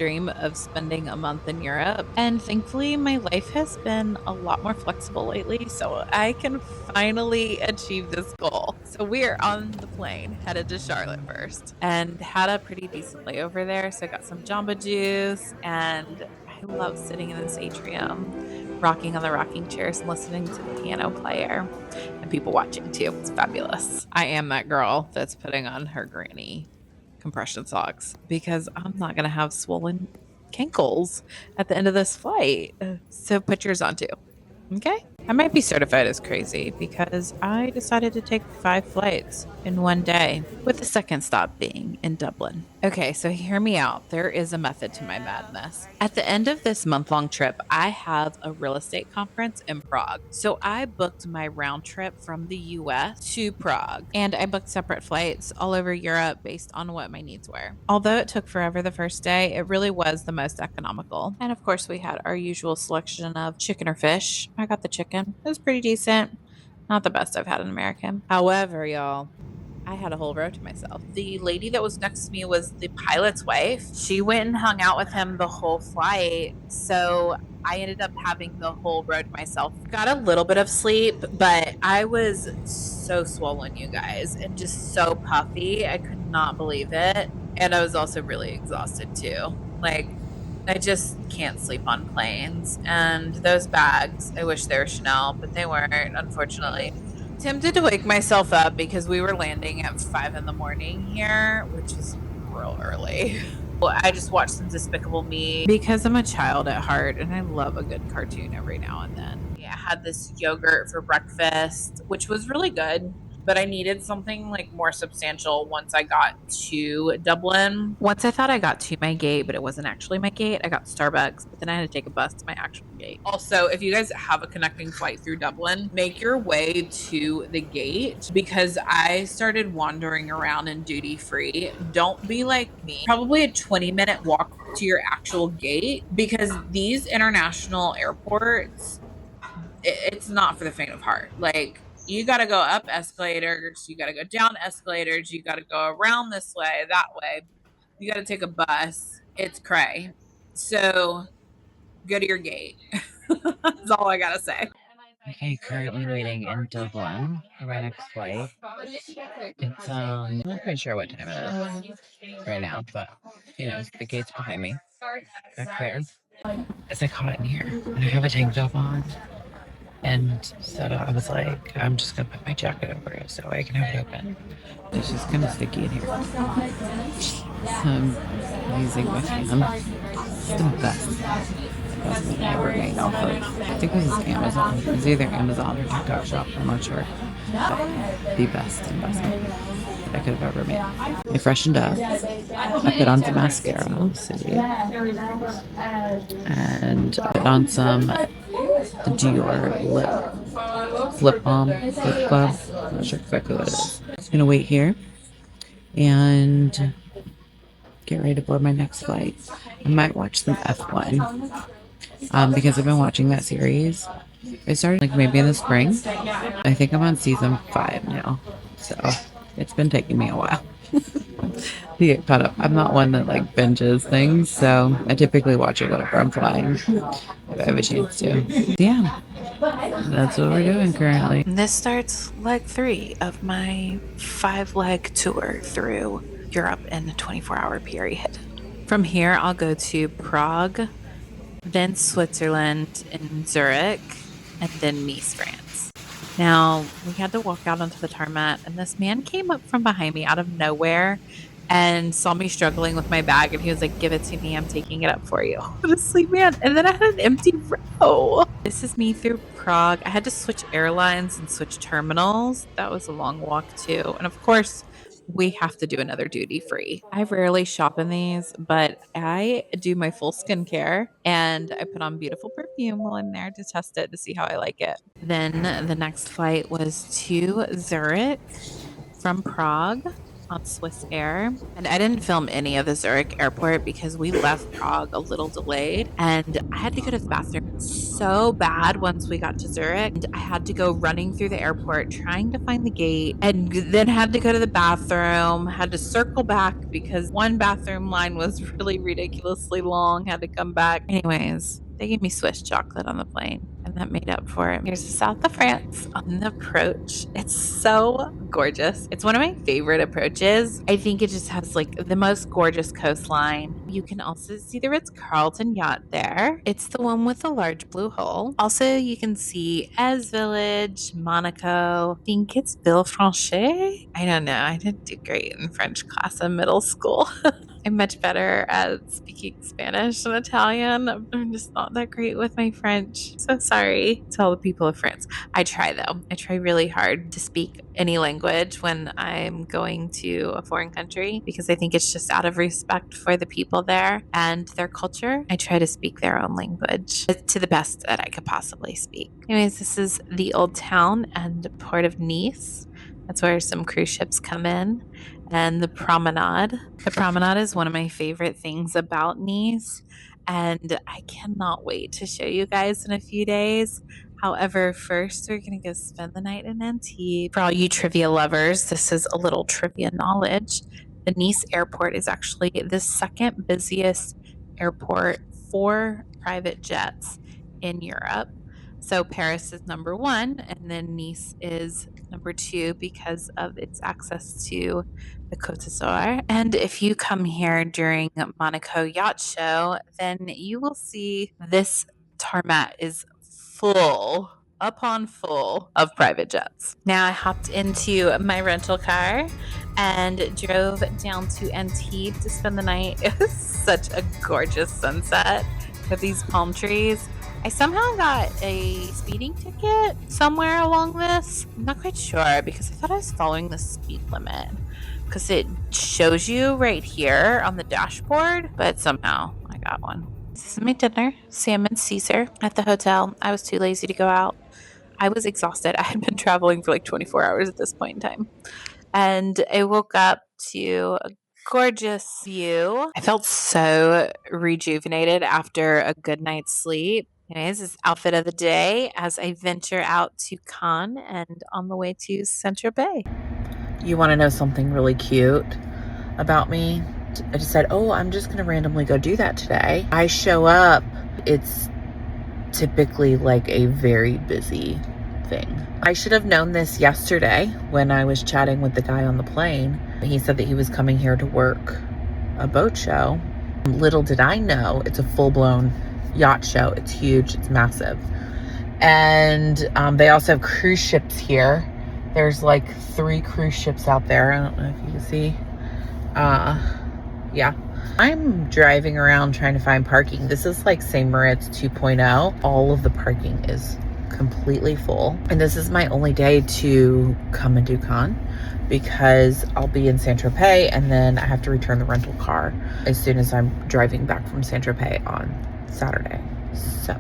dream of spending a month in Europe. And thankfully, my life has been a lot more flexible lately, so I can finally achieve this goal. So we are on the plane, headed to Charlotte first, and had a pretty decent layover there. So I got some Jamba Juice, and I love sitting in this atrium, rocking on the rocking chairs and listening to the piano player and people watching too. It's fabulous. I am that girl that's putting on her granny compression socks because I'm not going to have swollen cankles at the end of this flight. So put yours on too. Okay. I might be certified as crazy because I decided to take 5 flights in one day, with the second stop being in Dublin. Okay, so hear me out. There is a method to my madness. At the end of this month-long trip, I have a real estate conference in Prague. So I booked my round trip from the US to Prague, and I booked separate flights all over Europe based on what my needs were. Although it took forever the first day, it really was the most economical. And of course, we had our usual selection of chicken or fish. I got the chicken. It was pretty decent. Not the best I've had in America. However, y'all, I had a whole row to myself. The lady that was next to me was the pilot's wife. She went and hung out with him the whole flight. So I ended up having the whole row to myself. Got a little bit of sleep, but I was so swollen, you guys, and just so puffy. I could not believe it. And I was also really exhausted too. Like, I just can't sleep on planes. And those bags, I wish they were Chanel, but they weren't, unfortunately. Tempted to wake myself up because we were landing at 5 in the morning here, which is real early. I just watched some Despicable Me because I'm a child at heart and I love a good cartoon every now and then. Yeah, I had this yogurt for breakfast, which was really good, but I needed something like more substantial once I got to Dublin. Once I thought I got to my gate, but it wasn't actually my gate, I got Starbucks, but then I had to take a bus to my actual gate. Also, if you guys have a connecting flight through Dublin, make your way to the gate because I started wandering around in duty free. Don't be like me. Probably a 20-minute walk to your actual gate because these international airports, it's not for the faint of heart. Like, you got to go up escalators, you got to go down escalators, you got to go around this way, that way. You got to take a bus. It's cray. So go to your gate. That's all I got to say. Okay, currently waiting in Dublin for my next flight. It's I'm not quite sure what time it is right now, but the gate's behind me. Back there. It's like hot in here. And I have a tank top on. And so I was like, I'm just gonna put my jacket over it so I can have it open. It's just kind of sticky in here. So I'm using my fan. It's the best thing I ever made off of. I think this is Amazon. It's either Amazon or TikTok shop, I'm not sure. But the best investment that I could have ever made. I freshened up. I put on some mascara, see, and I put on some Dior lip balm, lip glove. I'm not sure exactly what it is. I'm just gonna wait here and get ready to board my next flight. I might watch some F1 because I've been watching that series. I started like maybe in the spring. I think I'm on season 5 now, so it's been taking me a while to get caught up. I'm not one that like binges things, so I typically watch it whenever I'm flying if I have a chance to. Yeah, that's what we're doing currently. This starts leg 3 of my 5-leg tour through Europe in a 24-hour period. From here, I'll go to Prague, then Switzerland and Zurich, and then Nice, France. Now, we had to walk out onto the tarmac, and this man came up from behind me out of nowhere and saw me struggling with my bag, and he was like, "Give it to me, I'm taking it up for you." Honestly, man. And then I had an empty row. This is me through Prague. I had to switch airlines and switch terminals. That was a long walk too. And of course, we have to do another duty free. I rarely shop in these, but I do my full skincare and I put on beautiful perfume while I'm there to test it to see how I like it. Then the next flight was to Zurich from Prague. on Swiss Air. And I didn't film any of the Zurich airport because we left Prague a little delayed. And I had to go to the bathroom so bad once we got to Zurich. And I had to go running through the airport trying to find the gate and then had to go to the bathroom, had to circle back because one bathroom line was really ridiculously long, had to come back. Anyways, they gave me Swiss chocolate on the plane, and that made up for it. Here's the south of France on the approach. It's so gorgeous. It's one of my favorite approaches. I think it just has like the most gorgeous coastline. You can also see the Ritz-Carlton yacht there. It's the one with the large blue hole. Also, you can see Ez Village, Monaco. I think it's Villefranche. I don't know. I didn't do great in French class in middle school. I'm much better at speaking Spanish and Italian. I'm just not that great with my French. So sorry to all the people of France. I try though. I try really hard to speak any language when I'm going to a foreign country because I think it's just out of respect for the people there and their culture. I try to speak their own language to the best that I could possibly speak. Anyways, this is the old town and port of Nice. That's where some cruise ships come in. And the promenade. The promenade is one of my favorite things about Nice, and I cannot wait to show you guys in a few days. However, first we're going to go spend the night in Antibes. For all you trivia lovers, this is a little trivia knowledge. The Nice airport is actually the second busiest airport for private jets in Europe. So Paris is number one, and then Nice is number two because of its access to the Côte d'Azur. And if you come here during Monaco Yacht Show, then you will see this tarmac is full upon full of private jets. Now I hopped into my rental car and drove down to Antibes to spend the night. It was such a gorgeous sunset with these palm trees. I somehow got a speeding ticket somewhere along this. I'm not quite sure because I thought I was following the speed limit because it shows you right here on the dashboard, but somehow I got one. This is my dinner, salmon Caesar at the hotel. I was too lazy to go out. I was exhausted. I had been traveling for like 24 hours at this point in time. And I woke up to a gorgeous view. I felt so rejuvenated after a good night's sleep. Anyways, this is outfit of the day as I venture out to Cannes and on the way to St Tropez. You want to know something really cute about me? I just said, oh, I'm just going to randomly go do that today. I show up. It's typically like a very busy thing. I should have known this yesterday when I was chatting with the guy on the plane. He said that he was coming here to work a boat show. Little did I know, it's a full-blown yacht show. It's huge. It's massive. And they also have cruise ships here. There's like 3 cruise ships out there. I don't know if you can see. Yeah. I'm driving around trying to find parking. This is like St. Moritz 2.0. All of the parking is completely full. And this is my only day to come and do Cannes because I'll be in St. Tropez and then I have to return the rental car as soon as I'm driving back from St. Tropez on Saturday. So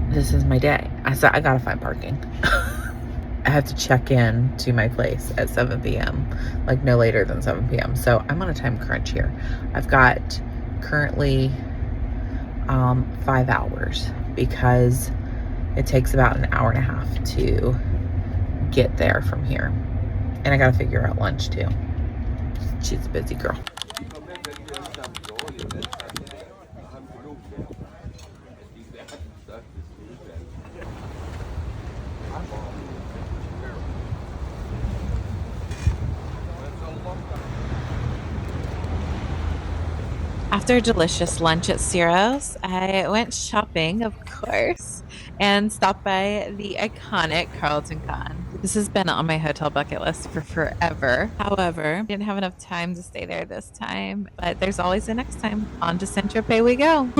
this is my day. I gotta find parking. I have to check in to my place at 7 p.m. like no later than 7 p.m. So I'm on a time crunch here. I've got currently 5 hours because it takes about an hour and a half to get there from here. And I gotta figure out lunch too. She's a busy girl. After a delicious lunch at Ciro's, I went shopping, of course, and stopped by the iconic Carlton Con. This has been on my hotel bucket list for forever. However, I didn't have enough time to stay there this time, but there's always the next time. On to St Tropez we go.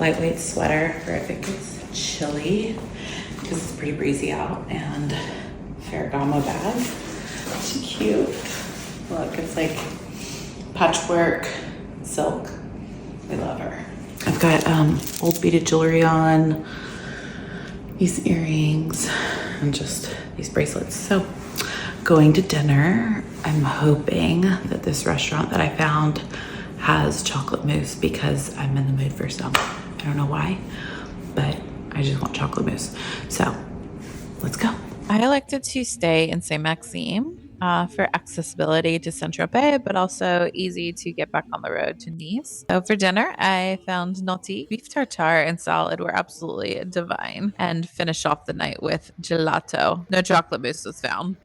lightweight sweater for if it gets chilly because it's pretty breezy out, and Ferragamo bag. It's cute. Look, it's like patchwork silk. I love her. I've got old beaded jewelry on, these earrings, and just these bracelets. So going to dinner, I'm hoping that this restaurant that I found has chocolate mousse because I'm in the mood for some. I don't know why, but I just want chocolate mousse. So let's go. I elected to stay in St. Maxime for accessibility to St Tropez, but also easy to get back on the road to Nice. So for dinner, I found gnocchi, beef tartare, and salad were absolutely divine, and finished off the night with gelato. No chocolate mousse was found.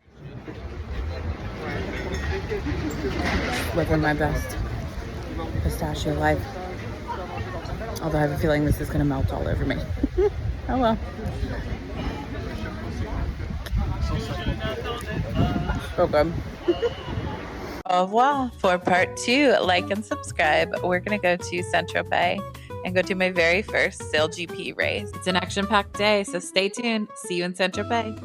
Living my best pistachio life. Although I have a feeling this is going to melt all over me. Oh well. So good. Au revoir. For part 2, like and subscribe. We're going to go to St Tropez and go to my very first Sail GP race. It's an action-packed day, so stay tuned. See you in St Tropez.